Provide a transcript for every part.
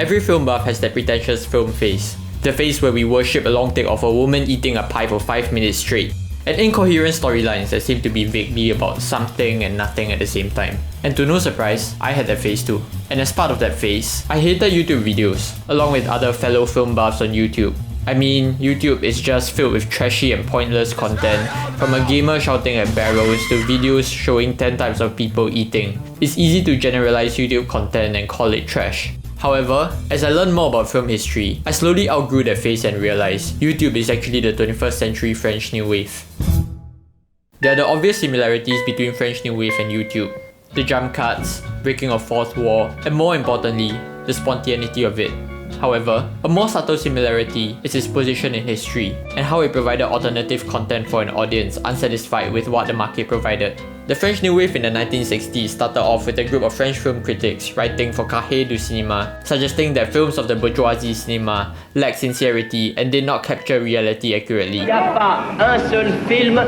Every film buff has that pretentious film face. The face where we worship a long take of a woman eating a pie for 5 minutes straight. And incoherent storylines that seem to be vaguely about something and nothing at the same time. And to no surprise, I had that phase too. And as part of that phase, I hated YouTube videos, along with other fellow film buffs on YouTube. I mean, YouTube is just filled with trashy and pointless content, from a gamer shouting at barrels to videos showing 10 types of people eating. It's easy to generalize YouTube content and call it trash. However, as I learned more about film history, I slowly outgrew that phase and realized YouTube is actually the 21st century French New Wave. There are the obvious similarities between French New Wave and YouTube. The jump cuts, breaking of fourth wall, and more importantly, the spontaneity of it. However, a more subtle similarity is its position in history and how it provided alternative content for an audience unsatisfied with what the market provided. The French New Wave in the 1960s started off with a group of French film critics writing for Cahiers du Cinéma, suggesting that films of the bourgeoisie cinema lacked sincerity and did not capture reality accurately. Il n'y a pas un seul film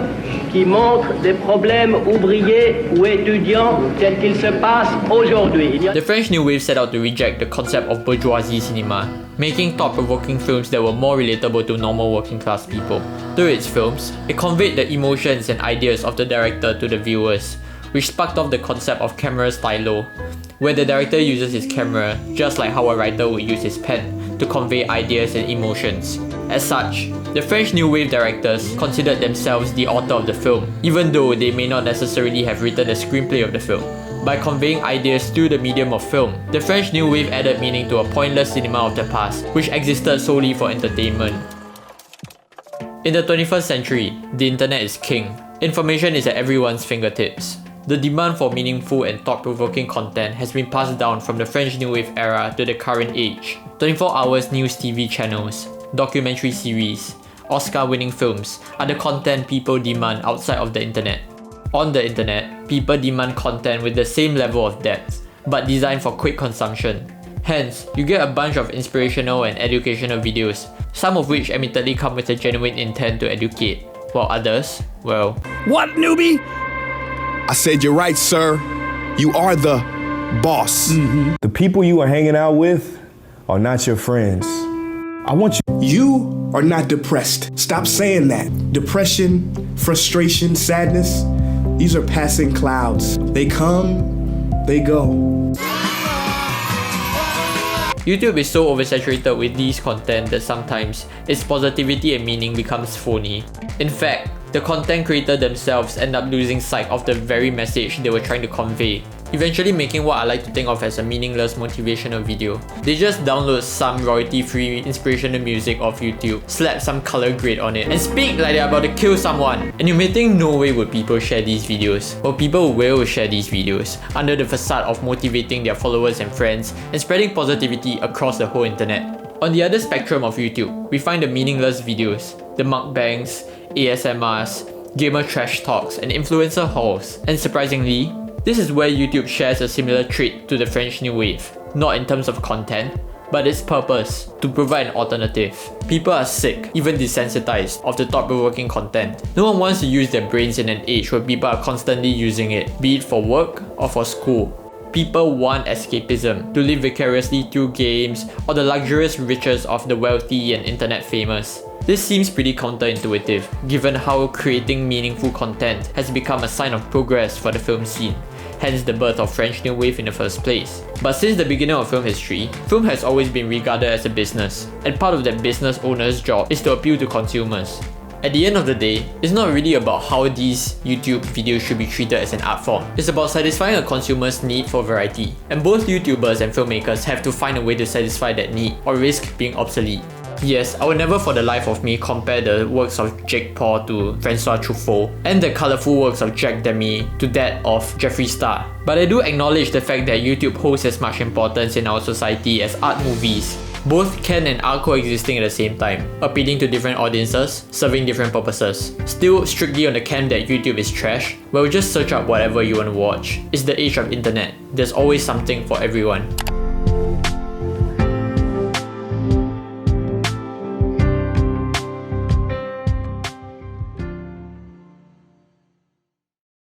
qui montre des problèmes ouvriers ou étudiants tels qu'ils se passent aujourd'hui. The French New Wave set out to reject the concept of bourgeoisie cinema, making thought-provoking films that were more relatable to normal working-class people. Through its films, it conveyed the emotions and ideas of the director to the viewers, which sparked off the concept of camera stylo, where the director uses his camera just like how a writer would use his pen to convey ideas and emotions. As such, the French New Wave directors considered themselves the author of the film, even though they may not necessarily have written the screenplay of the film. By conveying ideas through the medium of film, the French New Wave added meaning to a pointless cinema of the past, which existed solely for entertainment. In the 21st century, the internet is king. Information is at everyone's fingertips. The demand for meaningful and thought-provoking content has been passed down from the French New Wave era to the current age. 24 hours news TV channels, documentary series, Oscar-winning films are the content people demand outside of the internet. On the internet, people demand content with the same level of depth, but designed for quick consumption. Hence, you get a bunch of inspirational and educational videos, some of which admittedly come with a genuine intent to educate, while others, well... What, newbie? I said you're right, sir. You are the boss. The people you are hanging out with are not your friends. I want you... You are not depressed. Stop saying that. Depression, frustration, sadness, these are passing clouds. They come, they go. YouTube is so oversaturated with these content that sometimes its positivity and meaning becomes phony. In fact, the content creators themselves end up losing sight of the very message they were trying to convey, eventually making what I like to think of as a meaningless motivational video. They just download some royalty-free inspirational music off YouTube, slap some color grade on it, and speak like they're about to kill someone. And you may think no way would people share these videos. Well, people will share these videos under the facade of motivating their followers and friends and spreading positivity across the whole internet. On the other spectrum of YouTube, we find the meaningless videos, the mukbangs, ASMRs, gamer trash talks, and influencer hauls. And surprisingly, this is where YouTube shares a similar trait to the French New Wave, not in terms of content, but its purpose, to provide an alternative. People are sick, even desensitized, of the thought-provoking content. No one wants to use their brains in an age where people are constantly using it, be it for work or for school. People want escapism, to live vicariously through games or the luxurious riches of the wealthy and internet famous. This seems pretty counterintuitive, given how creating meaningful content has become a sign of progress for the film scene, hence the birth of French New Wave in the first place. But since the beginning of film history, film has always been regarded as a business, and part of that business owner's job is to appeal to consumers. At the end of the day, it's not really about how these YouTube videos should be treated as an art form. It's about satisfying a consumer's need for variety. And both YouTubers and filmmakers have to find a way to satisfy that need or risk being obsolete. Yes, I will never for the life of me compare the works of Jake Paul to Francois Truffaut and the colourful works of Jack Demy to that of Jeffree Star. But I do acknowledge the fact that YouTube holds as much importance in our society as art movies. Both can and are coexisting at the same time, appealing to different audiences, serving different purposes. Still strictly on the camp that YouTube is trash, well, just search up whatever you want to watch. It's the age of internet. There's always something for everyone.